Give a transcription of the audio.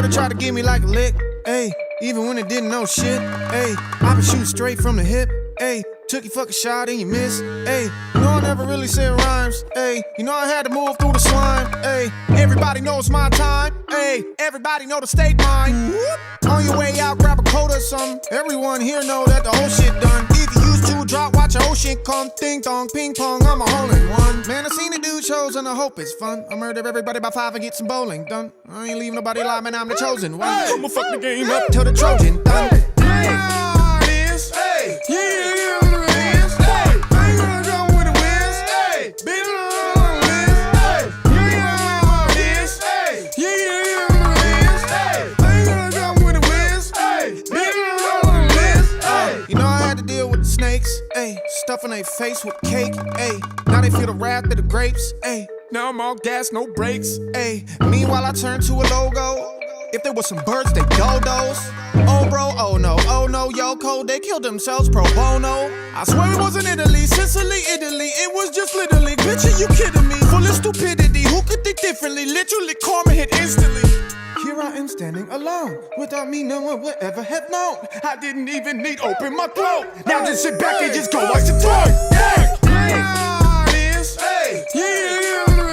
Shorty tried to give me like a lick, ayy, even when it didn't know shit, ayy. I been shooting straight from the hip, ayy. Took your fucking shot and you missed, ayy. You know I never really said rhymes, ayy. You know I had to move through the slime, ayy. Everybody knows my time, ayy. Everybody know the state mine. On your way out, grab a coat or something. Everyone here know that the whole shit done. If you used to drop, watch your whole shit come. Ding dong, ping pong, I'm a hole in one. Man, I seen the dude shows and I hope it's fun. I murder everybody by 5 and get some bowling done. I ain't leave nobody alive, man, I'm the chosen one. I'ma fuck the game up till the Trojan done. Hey, yeah. Ayy, stuffing their face with cake, ayy. Now they feel the wrath of the grapes, ayy. Now I'm all gas, no brakes, ayy. Meanwhile I turn to a logo. If there was some birds, they dodos. Oh bro, oh no, Yoko, they killed themselves pro bono. I swear it wasn't Italy, Sicily, Italy. It was just literally, bitch, are you kidding me? Full of stupidity, who could think differently? Literally karma hit instantly. Here I am standing alone. Without me, no one would ever have known. I didn't even need open my throat. Now just sit back and just go watch the throat. Yeah, yeah, yeah.